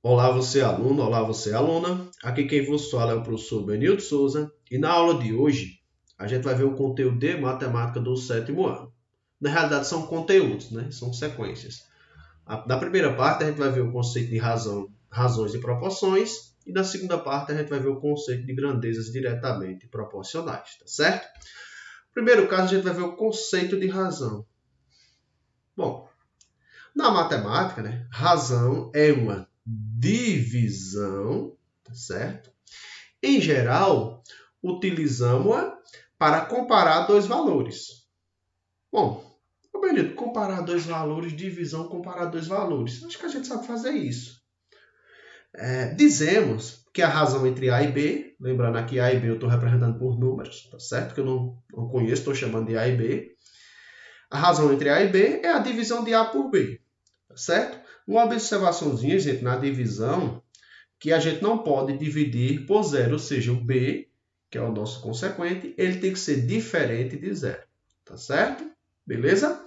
Olá, você aluno, olá, você aluna. Aqui quem vos fala é o professor Benildo Souza e na aula de hoje a gente vai ver o conteúdo de matemática do 7º ano. Na realidade são conteúdos, né? São sequências. Na primeira parte a gente vai ver o conceito de razão, razões e proporções e na segunda parte a gente vai ver o conceito de grandezas diretamente proporcionais, tá certo? No primeiro caso a gente vai ver o conceito de razão. Bom, na matemática, né, razão é uma divisão, tá certo? Em geral, utilizamos-a para comparar dois valores. Bom, Benito, comparar dois valores, divisão, comparar dois valores. Acho que a gente sabe fazer isso. Dizemos que a razão entre A e B, lembrando aqui A e B eu estou representando por números, tá certo? Que eu não conheço, estou chamando de A e B. A razão entre A e B é a divisão de A por B, tá certo? Uma observaçãozinha, gente, na divisão, que a gente não pode dividir por zero, ou seja, o B, que é o nosso consequente, ele tem que ser diferente de zero, tá certo? Beleza?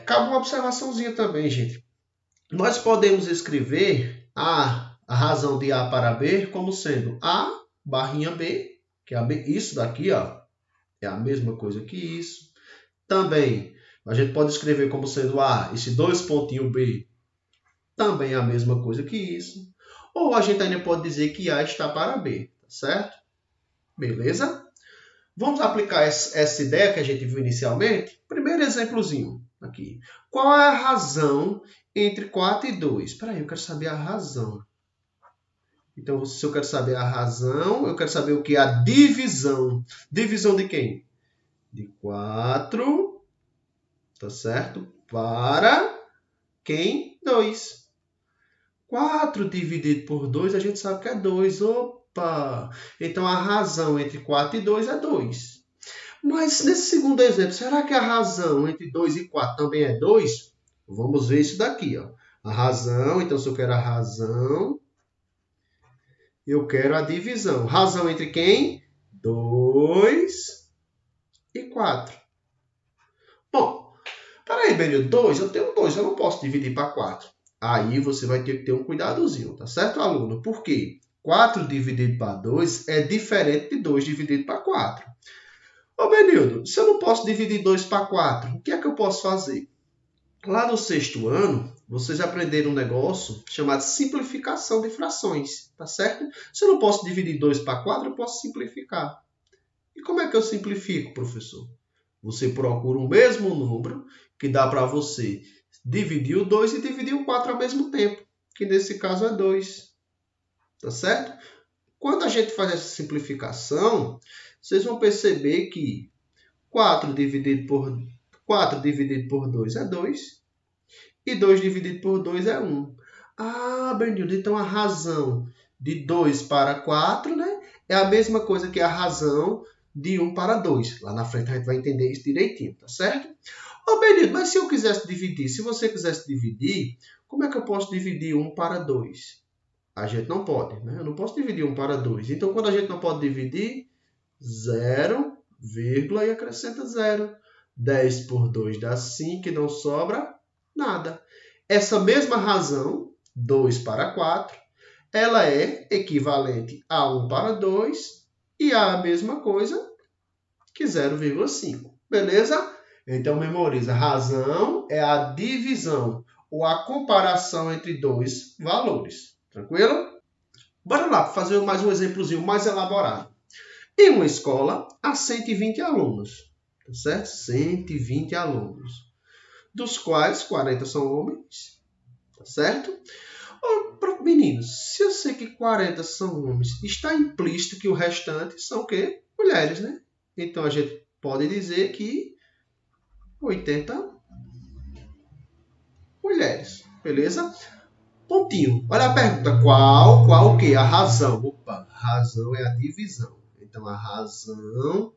Cabe uma observaçãozinha também, gente. Nós podemos escrever a razão de A para B como sendo A barrinha B, que é a B, isso daqui, ó, é a mesma coisa que isso. Também a gente pode escrever como sendo A, esse dois pontinhos B, também é a mesma coisa que isso. Ou a gente ainda pode dizer que A está para B, tá certo? Beleza? Vamos aplicar essa ideia que a gente viu inicialmente? Primeiro exemplozinho aqui. Qual é a razão entre 4 e 2? Espera aí, eu quero saber a razão. Então, se eu quero saber a razão, eu quero saber o que? A divisão. Divisão de quem? De 4, tá certo? Para quem? 2. 4 dividido por 2, a gente sabe que é 2. Opa! Então, a razão entre 4 e 2 é 2. Mas, nesse segundo exemplo, será que a razão entre 2 e 4 também é 2? Vamos ver isso daqui, ó. A razão, então, se eu quero a razão, eu quero a divisão. Razão entre quem? 2 e 4. Bom, peraí, Benil, 2, eu tenho 2, eu não posso dividir para 4. Aí você vai ter que ter um cuidadozinho, tá certo, aluno? Por quê? 4 dividido para 2 é diferente de 2 dividido para 4. Ô, Benildo, se eu não posso dividir 2 para 4, o que é que eu posso fazer? Lá no 6º ano, vocês aprenderam um negócio chamado simplificação de frações, tá certo? Se eu não posso dividir 2 para 4, eu posso simplificar. E como é que eu simplifico, professor? Você procura o mesmo número que dá para você dividir o 2 e dividir o 4 ao mesmo tempo, que nesse caso é 2. Tá certo? Quando a gente faz essa simplificação, vocês vão perceber que 4 dividido por 2 é 2 e 2 dividido por 2 é 1. Ah, Bernildo, então a razão de 2 para 4, né, é a mesma coisa que a razão de 1 para 2. Lá na frente a gente vai entender isso direitinho, tá certo? Ô, Benildo, mas se eu quisesse dividir, se você quisesse dividir, como é que eu posso dividir 1 para 2? A gente não pode, né? Eu não posso dividir 1 para 2. Então, quando a gente não pode dividir, 0, vírgula e acrescenta 0. 10 por 2 dá 5 e não sobra nada. Essa mesma razão, 2 para 4, ela é equivalente a 1 para 2 e a mesma coisa que 0,5. Beleza? Então, memoriza. Razão é a divisão ou a comparação entre dois valores. Tranquilo? Bora lá fazer mais um exemplozinho mais elaborado. Em uma escola, há 120 alunos. Tá certo? 120 alunos. Dos quais 40 são homens. Tá certo? Meninos, se eu sei que 40 são homens, está implícito que o restante são o quê? Mulheres, né? Então, a gente pode dizer que 80 mulheres. Beleza? Pontinho. Olha a pergunta. Qual o quê? A razão. Opa, razão é a divisão. Então, a razão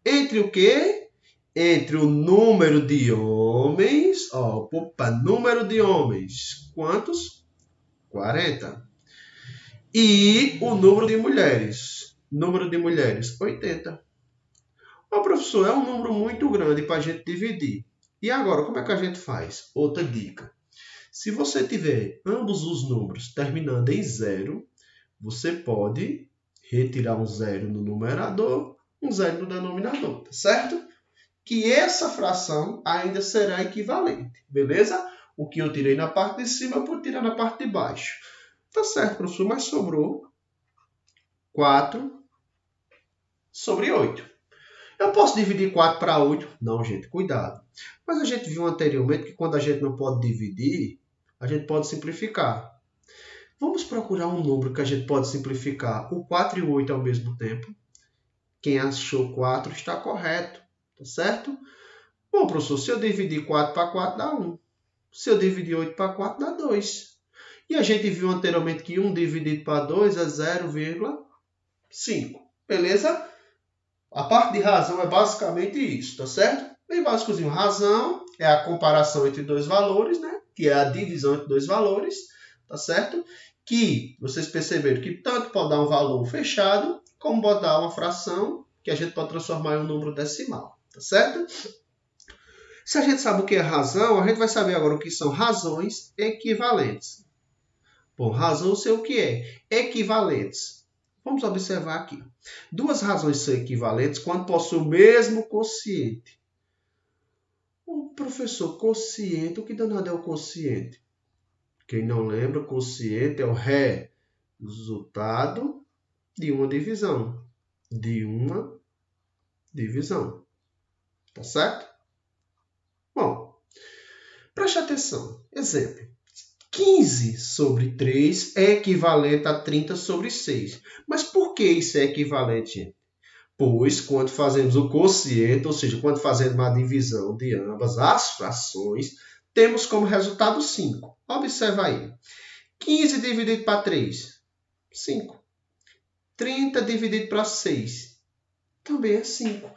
entre o quê? Entre o número de homens. Opa, número de homens. Quantos? 40. E o número de mulheres. Número de mulheres, 80. Professor, é um número muito grande para a gente dividir. E agora, como é que a gente faz? Outra dica. Se você tiver ambos os números terminando em 0, você pode retirar um 0 no numerador, um 0 no denominador, tá certo? Que essa fração ainda será equivalente, beleza? O que eu tirei na parte de cima, eu vou tirar na parte de baixo. Tá certo, professor, mas sobrou 4 sobre 8. Eu posso dividir 4 para 8? Não, gente, cuidado. Mas a gente viu anteriormente que quando a gente não pode dividir, a gente pode simplificar. Vamos procurar um número que a gente pode simplificar. O 4 e o 8 ao mesmo tempo. Quem achou 4 está correto, tá certo? Bom, professor, se eu dividir 4 para 4 dá 1. Se eu dividir 8 para 4 dá 2. E a gente viu anteriormente que 1 dividido para 2 é 0,5. Beleza? A parte de razão é basicamente isso, tá certo? Bem básicozinho. Razão é a comparação entre dois valores, né? Que é a divisão entre dois valores, tá certo? Que vocês perceberam que tanto pode dar um valor fechado, como pode dar uma fração que a gente pode transformar em um número decimal, tá certo? Se a gente sabe o que é razão, a gente vai saber agora o que são razões equivalentes. Bom, razão eu sei o que é. Equivalentes. Vamos observar aqui. Duas razões são equivalentes quando possuem o mesmo quociente. Professor, quociente, o que danado é o quociente? Quem não lembra, o quociente é o resultado de uma divisão. Tá certo? Bom, preste atenção. Exemplo. 15 sobre 3 é equivalente a 30 sobre 6. Mas por que isso é equivalente, gente? Pois, quando fazemos o quociente, ou seja, quando fazemos uma divisão de ambas as frações, temos como resultado 5. Observa aí. 15 dividido para 3, 5. 30 dividido para 6, também é 5.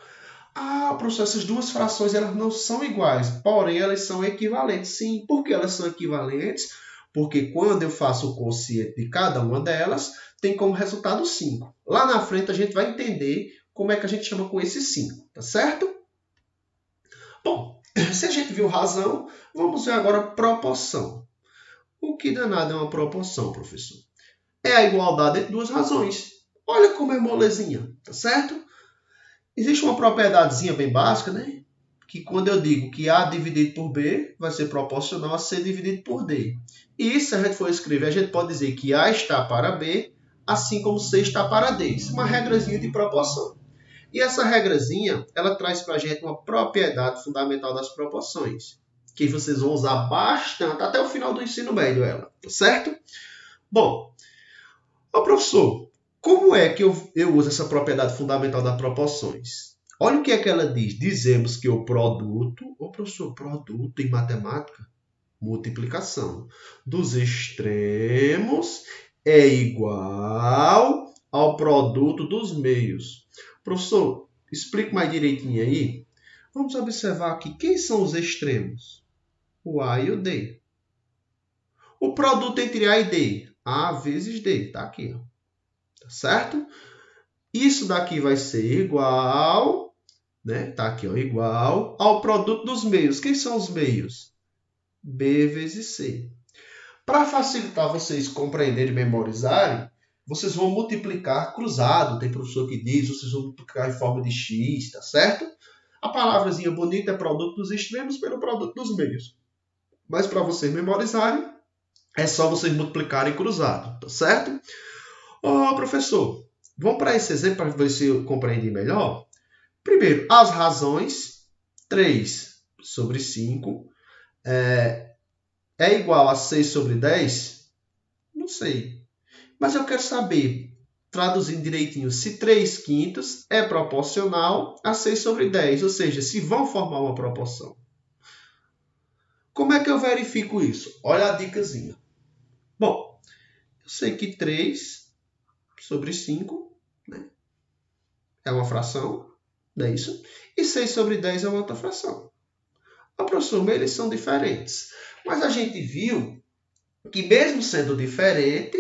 Ah, professor, essas duas frações elas não são iguais, porém elas são equivalentes. Sim, por que elas são equivalentes? Porque quando eu faço o quociente de cada uma delas, tem como resultado 5. Lá na frente a gente vai entender como é que a gente chama com esse 5, tá certo? Bom, se a gente viu razão, vamos ver agora proporção. O que danado é uma proporção, professor? É a igualdade entre duas razões. Olha como é molezinha, tá certo? Existe uma propriedadezinha bem básica, né? Que quando eu digo que A dividido por B vai ser proporcional a C dividido por D. E se a gente for escrever, a gente pode dizer que A está para B, assim como C está para D. Isso é uma regrazinha de proporção. E essa regrazinha, ela traz para a gente uma propriedade fundamental das proporções, que vocês vão usar bastante até o final do ensino médio, ela, tá certo? Bom, professor, como é que eu uso essa propriedade fundamental das proporções? Olha o que é que ela diz. Dizemos que o produto, professor, produto em matemática, multiplicação, dos extremos é igual ao produto dos meios. Professor, explique mais direitinho aí. Vamos observar aqui. Quem são os extremos? O A e o D. O produto entre A e D. A vezes D. Está aqui. Tá certo? Isso daqui vai ser igual, né? Tá aqui, ó, igual ao produto dos meios. Quem são os meios? B vezes C. Para facilitar vocês compreenderem e memorizarem, vocês vão multiplicar cruzado. Tem professor que diz, vocês vão multiplicar em forma de X, tá certo? A palavrazinha bonita é produto dos extremos pelo produto dos meios. Mas para vocês memorizarem, é só vocês multiplicarem cruzado, tá certo? Professor, vamos para esse exemplo para ver se eu compreendi melhor? Primeiro, as razões. 3 sobre 5 é igual a 6 sobre 10? Não sei. Mas eu quero saber, traduzindo direitinho, se 3 quintos é proporcional a 6 sobre 10, ou seja, se vão formar uma proporção. Como é que eu verifico isso? Olha a dicasinha. Bom, eu sei que 3 sobre 5, né, é uma fração, não é isso? E 6 sobre 10 é uma outra fração. Professor, eles são diferentes. Mas a gente viu que mesmo sendo diferente,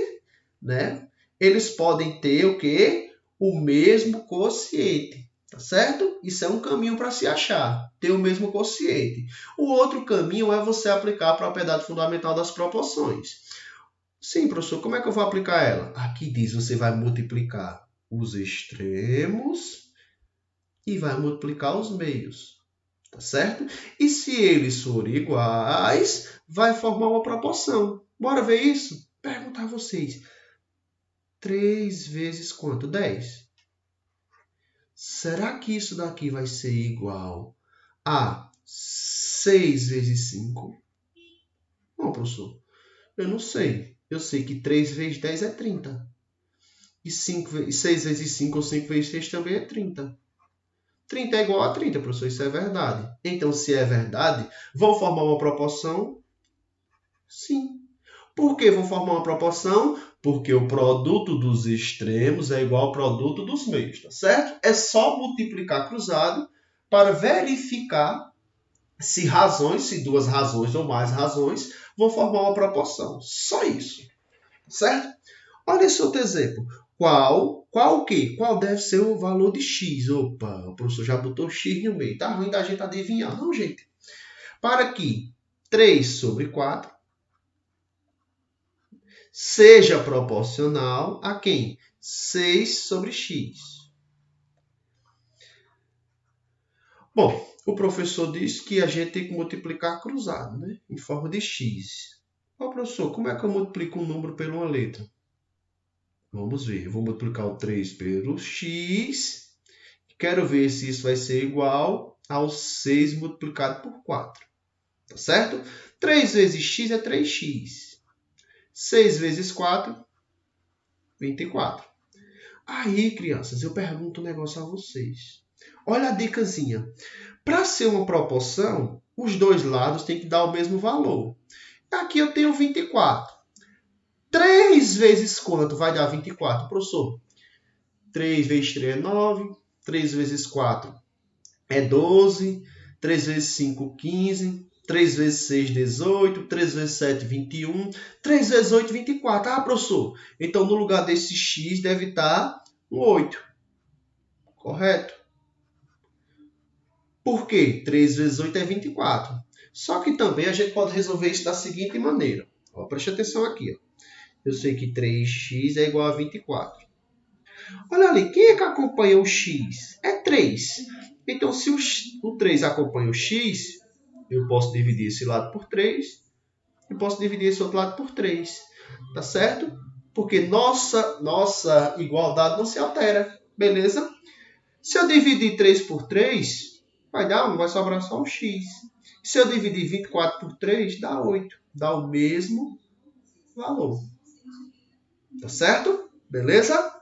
né, eles podem ter o quê? O mesmo quociente. Tá certo? Isso é um caminho para se achar, ter o mesmo quociente. O outro caminho é você aplicar a propriedade fundamental das proporções. Sim, professor, como é que eu vou aplicar ela? Aqui diz, você vai multiplicar os extremos e vai multiplicar os meios. Tá certo? E se eles forem iguais, vai formar uma proporção. Bora ver isso? Perguntar a vocês. 3 vezes quanto? 10. Será que isso daqui vai ser igual a 6 vezes 5? Não, professor. Eu não sei. Eu sei que 3 vezes 10 é 30. E 6 vezes 5 ou 5 vezes 6 também é 30. 30 é igual a 30, professor. Isso é verdade. Então, se é verdade, vão formar uma proporção? Sim. Por que vão formar uma proporção? Porque o produto dos extremos é igual ao produto dos meios, tá certo? É só multiplicar cruzado para verificar se duas razões ou mais razões vão formar uma proporção. Só isso, certo? Olha esse outro exemplo. Qual o quê? Qual deve ser o valor de x? Opa, o professor já botou x no meio. Tá ruim da gente adivinhar. Não, gente. Para que 3 sobre 4 seja proporcional a quem? 6 sobre x. Bom, o professor disse que a gente tem que multiplicar cruzado, né? Em forma de x. Ó, professor, como é que eu multiplico um número por uma letra? Vamos ver. Eu vou multiplicar o 3 pelo x. Quero ver se isso vai ser igual ao 6 multiplicado por 4. Tá certo? 3 vezes x é 3x. 6 vezes 4, 24. Aí, crianças, eu pergunto um negócio a vocês. Olha a dicasinha. Para ser uma proporção, os dois lados têm que dar o mesmo valor. Aqui eu tenho 24. 3 vezes quanto vai dar 24, professor? 3 vezes 3 é 9. 3 vezes 4 é 12. 3 vezes 5, 15. 3 vezes 6, 18. 3 vezes 7, 21. 3 vezes 8, 24. Ah, professor, então no lugar desse x deve estar um 8. Correto? Por quê? 3 vezes 8 é 24. Só que também a gente pode resolver isso da seguinte maneira. Ó, preste atenção aqui. Ó. Eu sei que 3x é igual a 24. Olha ali, quem é que acompanha o x? É 3. Então, se o 3 acompanha o x, eu posso dividir esse lado por 3 e posso dividir esse outro lado por 3. Tá certo? Porque nossa igualdade não se altera. Beleza? Se eu dividir 3 por 3, vai dar 1, vai sobrar só o x. Se eu dividir 24 por 3, dá 8. Dá o mesmo valor. Tá certo? Beleza?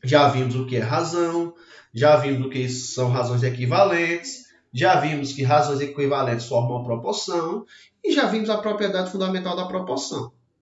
Já vimos o que é razão, já vimos o que são razões equivalentes, já vimos que razões equivalentes formam uma proporção e já vimos a propriedade fundamental da proporção.